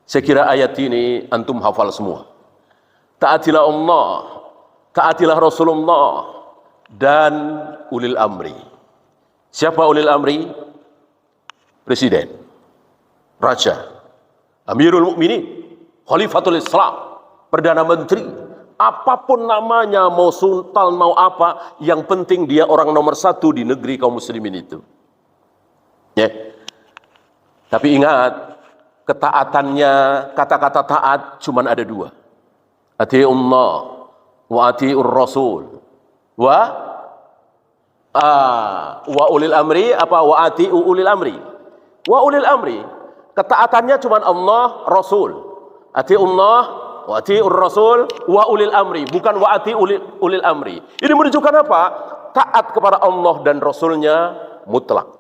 Saya kira ayat ini antum hafal semua. Taatilah Allah, taatilah Rasulullah, dan ulil amri. Siapa ulil amri? Presiden, Raja, Amirul Mukminin, Khalifatul Islam, Perdana Menteri, apapun namanya, mau sultan, mau apa, yang penting dia orang nomor satu di negeri kaum muslimin itu. Ya. Tapi ingat, ketaatannya, kata-kata taat cuma ada dua. Ati'ullah wa ati'ur rasul wa ulil amri, apa wa ati'u ulil amri. Wa ulil amri, ketaatannya cuma Allah, Rasul. Ati'ullah wa ati'ur rasul wa ulil amri, bukan wa ati'u ulil amri. Ini menunjukkan apa? Taat kepada Allah dan Rasulnya mutlak.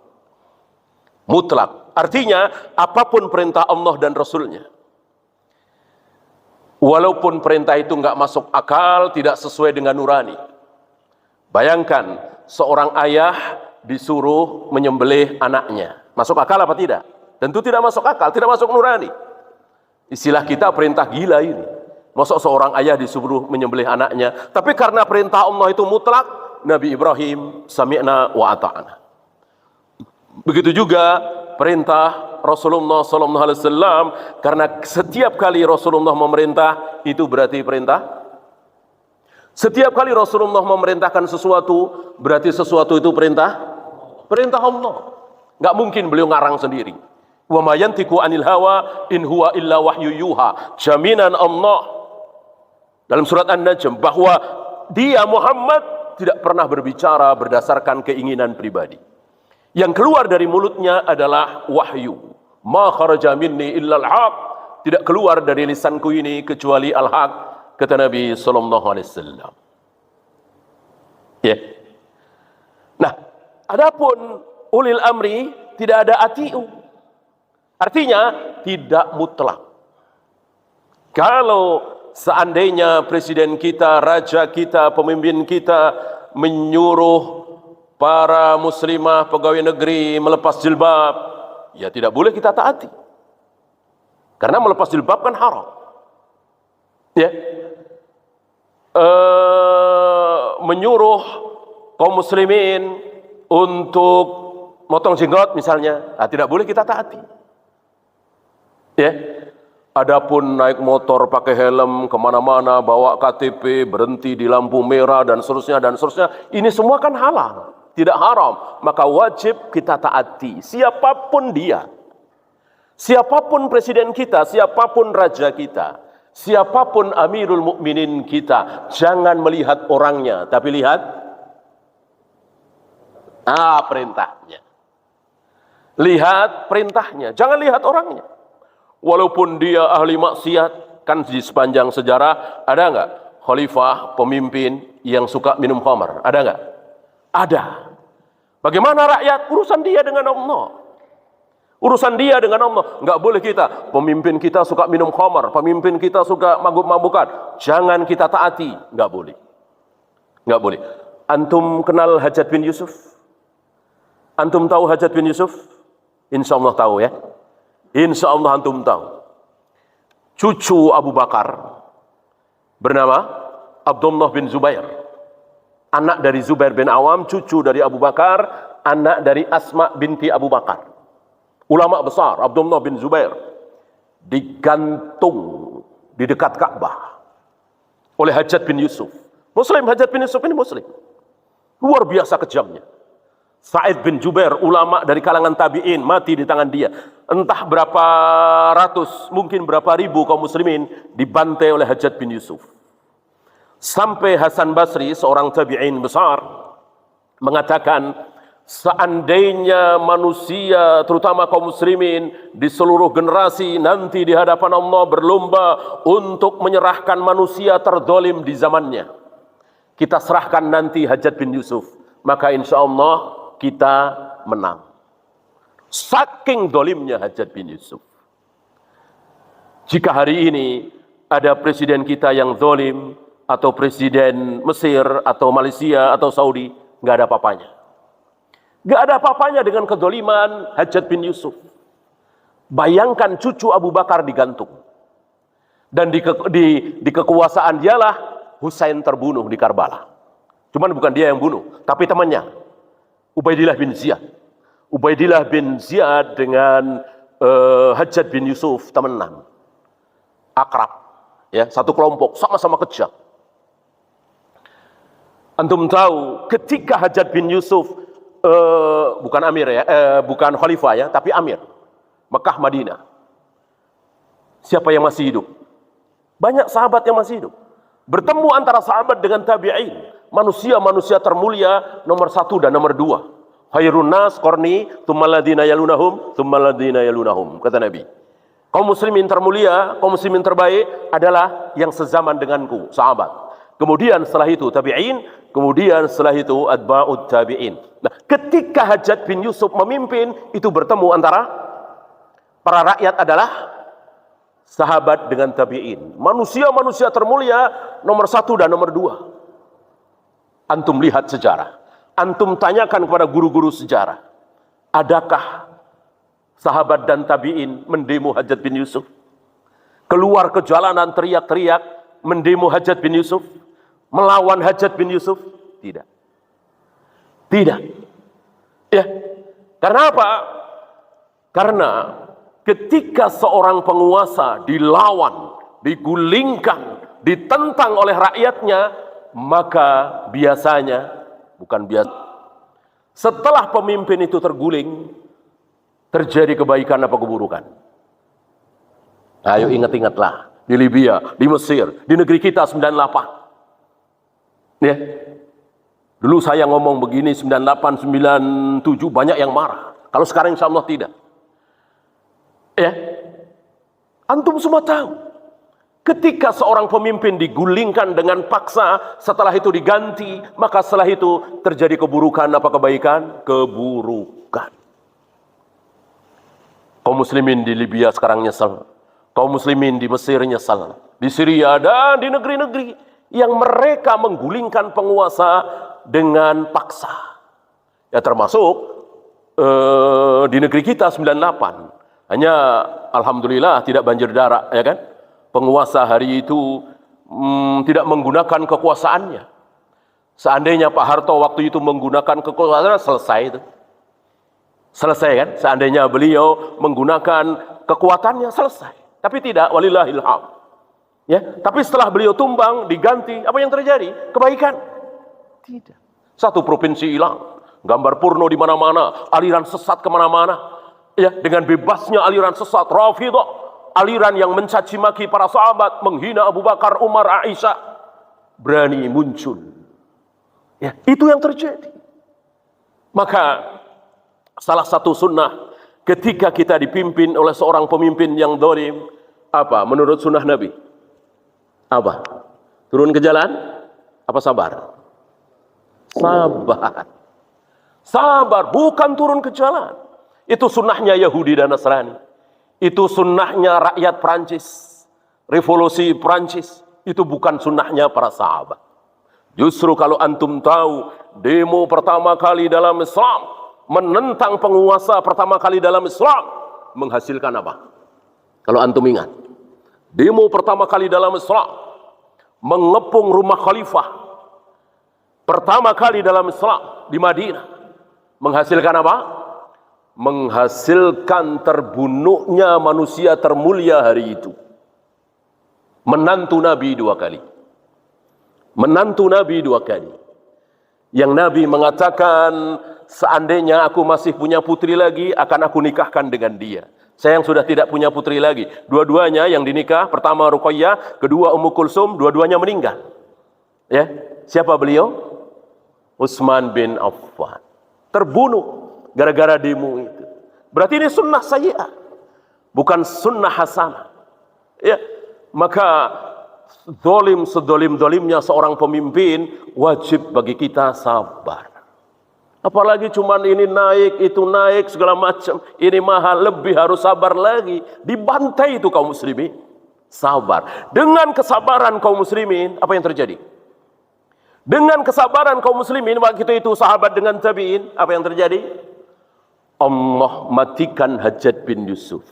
Mutlak. Artinya apapun perintah Allah dan Rasulnya, walaupun perintah itu nggak masuk akal, tidak sesuai dengan nurani. Bayangkan seorang ayah disuruh menyembelih anaknya, masuk akal apa tidak? Tentu tidak masuk akal, tidak masuk nurani. Istilah kita perintah gila ini. Masuk seorang ayah disuruh menyembelih anaknya, tapi karena perintah Allah itu mutlak, Nabi Ibrahim sami'na wa ata'na. Begitu juga perintah Rasulullah SAW, karena setiap kali Rasulullah memerintah, itu berarti perintah. Setiap kali Rasulullah memerintahkan sesuatu, berarti sesuatu itu perintah. Perintah Allah. Nggak mungkin beliau ngarang sendiri. Wa ma yantiqu anil hawa in huwa illa wahyu yuha. Jaminan Allah dalam surat An-Najm bahwa dia Muhammad tidak pernah berbicara berdasarkan keinginan pribadi. Yang keluar dari mulutnya adalah wahyu. Ma kharaja minni illa al-haq. Tidak keluar dari lisanku ini kecuali al-haq, kata Nabi sallallahu alaihi wasallam. Ya. Nah, adapun ulil amri tidak ada atiu. Artinya tidak mutlak. Kalau seandainya presiden kita, raja kita, pemimpin kita menyuruh para muslimah pegawai negeri melepas jilbab, ya tidak boleh kita taati. Karena melepas jilbab kan haram. Ya. Menyuruh kaum muslimin untuk motong jenggot misalnya, tidak boleh kita taati. Ya. Adapun naik motor pakai helm kemana-mana, bawa KTP, berhenti di lampu merah dan seterusnya, ini semua kan halal. Tidak haram, maka wajib kita taati siapapun dia, siapapun presiden kita, siapapun raja kita, siapapun Amirul Mukminin kita. Jangan melihat orangnya, tapi lihat perintahnya. Lihat perintahnya, jangan lihat orangnya. Walaupun dia ahli maksiat, kan di sepanjang sejarah ada nggak khalifah, pemimpin yang suka minum khamar? Ada nggak? Ada. Bagaimana rakyat? Urusan dia dengan Allah. Urusan dia dengan Allah. Nggak boleh kita, pemimpin kita suka minum khamar, pemimpin kita suka mabuk-mabukan, jangan kita taati. Nggak boleh. Nggak boleh. Antum kenal Hajjaj bin Yusuf? Antum tahu Hajjaj bin Yusuf? Insya Allah tahu ya. Insya Allah antum tahu. Cucu Abu Bakar bernama Abdullah bin Zubair. Anak dari Zubair bin Awam, cucu dari Abu Bakar, anak dari Asma binti Abu Bakar. Ulama besar, Abdullah bin Zubair. Digantung di dekat Ka'bah oleh Hajjaj bin Yusuf. Muslim, Hajjaj bin Yusuf ini Muslim. Luar biasa kejamnya. Sa'id bin Jubair, ulama dari kalangan tabi'in, mati di tangan dia. Entah berapa ratus, mungkin berapa ribu kaum muslimin dibantai oleh Hajjaj bin Yusuf. Sampai Hasan Basri, seorang tabi'in besar, mengatakan, seandainya manusia, terutama kaum muslimin di seluruh generasi nanti di hadapan Allah berlomba untuk menyerahkan manusia terdolim di zamannya, kita serahkan nanti Hajjaj bin Yusuf, maka insya Allah kita menang. Saking dolimnya Hajjaj bin Yusuf. Jika hari ini ada presiden kita yang dolim, atau presiden Mesir, atau Malaysia, atau Saudi, nggak ada apa-apanya. Nggak ada apa-apanya dengan kedoliman Hajjaj bin Yusuf. Bayangkan cucu Abu Bakar digantung. Dan di kekuasaan dialah Husain terbunuh di Karbala. Cuman bukan dia yang bunuh, tapi temannya, Ubaidillah bin Ziyad. Ubaidillah bin Ziyad dengan Hajjaj bin Yusuf temenan, akrab, ya, satu kelompok, sama-sama kejam. Antum tahu ketika Hajjaj bin Yusuf bukan amir ya, bukan khalifah ya, tapi amir Mekah Madinah. Siapa yang masih hidup? Banyak sahabat yang masih hidup. Bertemu antara sahabat dengan tabi'in, manusia-manusia termulia nomor 1 dan nomor 2. Khairun nas qarni, tsummal ladzina yalunahum, tsummal ladzina yalunahum, kata Nabi. Kaum muslimin termulia, kaum muslimin terbaik adalah yang sezaman denganku, sahabat. Kemudian setelah itu tabi'in, kemudian setelah itu atba'ut tabi'in. Nah, ketika Hajjaj bin Yusuf memimpin, itu bertemu antara para rakyat adalah sahabat dengan tabi'in. Manusia-manusia termulia nomor 1 dan nomor 2. Antum lihat sejarah. Antum tanyakan kepada guru-guru sejarah. Adakah sahabat dan tabi'in mendemo Hajjaj bin Yusuf? Keluar ke jalanan teriak-teriak mendemo Hajjaj bin Yusuf? Melawan Hajjaj bin Yusuf? Tidak. Tidak. Ya. Karena apa? Karena ketika seorang penguasa dilawan, digulingkan, ditentang oleh rakyatnya, maka biasanya, setelah pemimpin itu terguling, terjadi kebaikan apa keburukan? Ayo ingat-ingatlah, di Libya, di Mesir, di negeri kita 98. Ya. Dulu saya ngomong begini 98, 97, banyak yang marah. Kalau sekarang insya Allah tidak. Ya, antum semua tahu, ketika seorang pemimpin digulingkan dengan paksa, setelah itu diganti, maka setelah itu terjadi keburukan apa kebaikan? Keburukan. Kaum muslimin di Libya sekarang nyesel, kaum muslimin di Mesir nyesel, di Syria dan di negeri-negeri yang mereka menggulingkan penguasa dengan paksa. Ya termasuk di negeri kita 98. Hanya alhamdulillah tidak banjir darah, ya kan? Penguasa hari itu tidak menggunakan kekuasaannya. Seandainya Pak Harto waktu itu menggunakan kekuasaannya, selesai itu. Selesai kan? Seandainya beliau menggunakan kekuatannya, selesai. Tapi tidak, walillahil hamd. Ya, tapi setelah beliau tumbang, diganti, apa yang terjadi? Kebaikan? Tidak. Satu provinsi hilang, gambar porno di mana-mana, aliran sesat kemana-mana. Ya, dengan bebasnya aliran sesat Rafidhah, aliran yang mencaci maki para sahabat, menghina Abu Bakar, Umar, Aisyah, berani muncul. Ya, itu yang terjadi. Maka salah satu sunnah ketika kita dipimpin oleh seorang pemimpin yang zalim, apa menurut sunnah Nabi? Apa? Turun ke jalan? Apa sabar? Sabar. Sabar, bukan turun ke jalan. Itu sunnahnya Yahudi dan Nasrani. Itu sunnahnya rakyat Prancis. Revolusi Prancis. Itu bukan sunnahnya para sahabat. Justru kalau antum tahu, demo pertama kali dalam Islam, menentang penguasa pertama kali dalam Islam, menghasilkan apa? Kalau antum ingat. Demo pertama kali dalam Islam, mengepung rumah khalifah. Pertama kali dalam Islam, di Madinah. Menghasilkan apa? Menghasilkan terbunuhnya manusia termulia hari itu. Menantu Nabi 2 kali. Menantu Nabi 2 kali. Yang Nabi mengatakan, seandainya aku masih punya putri lagi, akan aku nikahkan dengan dia. Saya yang sudah tidak punya putri lagi. Dua-duanya yang dinikah, pertama Ruqayyah, kedua Ummu Kulsum, dua-duanya meninggal. Ya, siapa beliau? Utsman bin Affan. Terbunuh gara-gara demo itu. Berarti ini sunnah sayyi'ah, bukan sunnah hasanah. Ya, maka zalim sedolim-dolimnya seorang pemimpin, wajib bagi kita sabar. Apalagi cuman ini naik, itu naik, segala macam. Ini mahal, lebih harus sabar lagi. Dibantai itu kaum muslimin. Sabar. Dengan kesabaran kaum muslimin, apa yang terjadi? Dengan kesabaran kaum muslimin, waktu itu sahabat dengan tabi'in, apa yang terjadi? Allah matikan Hajjaj bin Yusuf.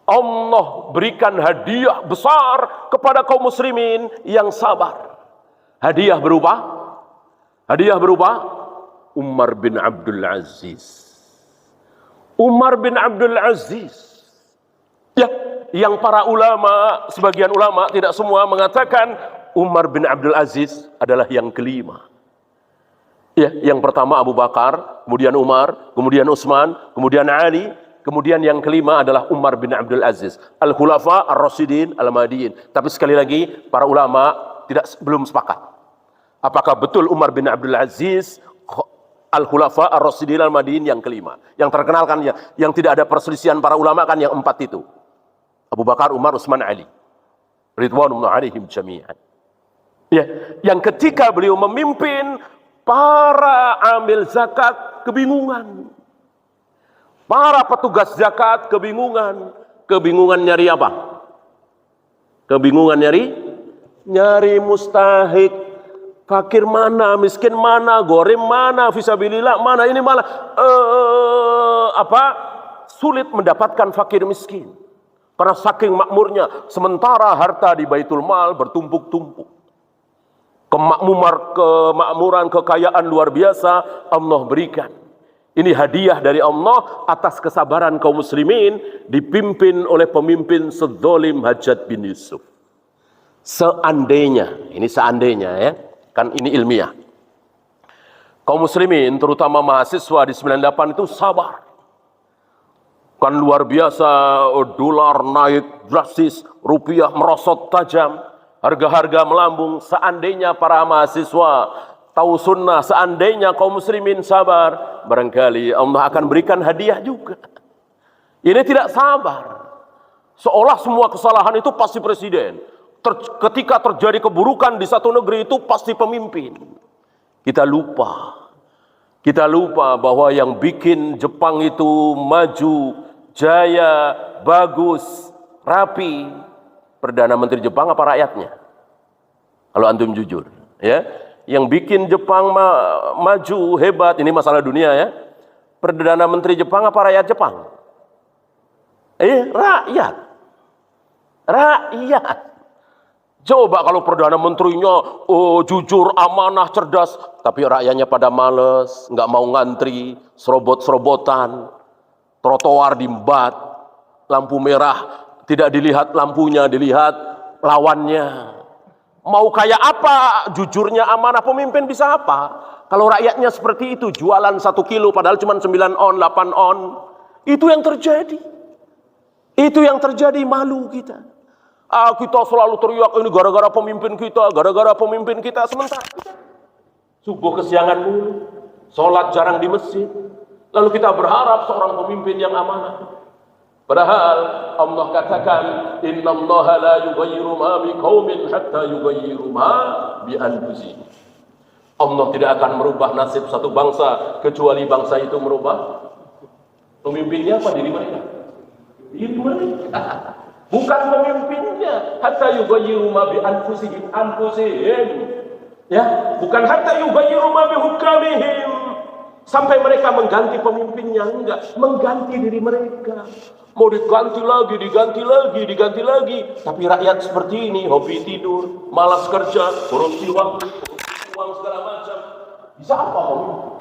Allah berikan hadiah besar kepada kaum muslimin yang sabar. Hadiah berupa Umar bin Abdul Aziz. Umar bin Abdul Aziz. Ya, yang para ulama, sebagian ulama, tidak semua, mengatakan Umar bin Abdul Aziz adalah yang kelima. Ya, yang pertama Abu Bakar, kemudian Umar, kemudian Utsman, kemudian Ali, kemudian yang kelima adalah Umar bin Abdul Aziz. Al-Khulafa Ar-Rasyidin Al-Mahdiyin. Tapi sekali lagi, para ulama belum sepakat. Apakah betul Umar bin Abdul Aziz Al-Khulafa Ar-Rasyidin Al-Mahdiyin yang kelima? Yang terkenal kan, yang tidak ada perselisihan para ulama kan yang empat itu. Abu Bakar, Umar, Utsman, Ali. Ridwanullah alaihim jami'an. Ya, yang ketika beliau memimpin, para amil zakat kebingungan. Para petugas zakat kebingungan. Kebingungan nyari apa? Kebingungan nyari mustahik. Fakir mana, miskin mana, goreng mana, fisabilillah mana, ini malah sulit mendapatkan fakir miskin. Karena saking makmurnya, sementara harta di Baitul Mal bertumpuk-tumpuk. Kemakmuran, kekayaan luar biasa Allah berikan. Ini hadiah dari Allah atas kesabaran kaum muslimin dipimpin oleh pemimpin sedzalim Hajjaj bin Yusuf. Seandainya ya, kan ini ilmiah. Kaum muslimin terutama mahasiswa di 98 itu sabar. Kan luar biasa, dolar naik drastis, rupiah merosot tajam, harga-harga melambung. Seandainya para mahasiswa tahu sunnah, seandainya kaum muslimin sabar, barangkali Allah akan berikan hadiah juga. Ini tidak sabar. Seolah semua kesalahan itu pasti presiden. Ketika terjadi keburukan di satu negeri itu pasti pemimpin. Kita lupa bahwa yang bikin Jepang itu maju, jaya, bagus, rapi, Perdana Menteri Jepang apa rakyatnya? Kalau antum jujur, ya. Yang bikin Jepang maju, hebat, ini masalah dunia ya. Perdana Menteri Jepang apa rakyat Jepang? Rakyat. Coba kalau Perdana Menterinya jujur, amanah, cerdas, tapi rakyatnya pada males, nggak mau ngantri, serobot-serobotan, trotoar diembat, lampu merah tidak dilihat lampunya, dilihat lawannya. Mau kayak apa jujurnya amanah pemimpin bisa apa? Kalau rakyatnya seperti itu, jualan 1 kilo padahal cuma 9 on, 8 on. Itu yang terjadi, malu kita. Kita selalu teriak ini gara-gara pemimpin kita, sementara kita subuh kesiangan mulu, sholat jarang di masjid. Lalu kita berharap seorang pemimpin yang amanah. Padahal Allah katakan, innallaha la yughayyiru ma biqaumin hatta yughayyiru ma bi anfusihim. Allah tidak akan merubah nasib satu bangsa kecuali bangsa itu merubah pemimpinnya apa? Diri mereka. Bukan pemimpinnya. Hatta yughayyiru ma bi anfusihim. Ya, bukan hatta yughayyiru ma bi hukamihim. Sampai mereka mengganti pemimpinnya, enggak, mengganti diri mereka. Mau diganti lagi. Tapi rakyat seperti ini, hobi tidur, malas kerja, korupsi waktu, korupsi uang segala macam. Bisa apa pemimpin?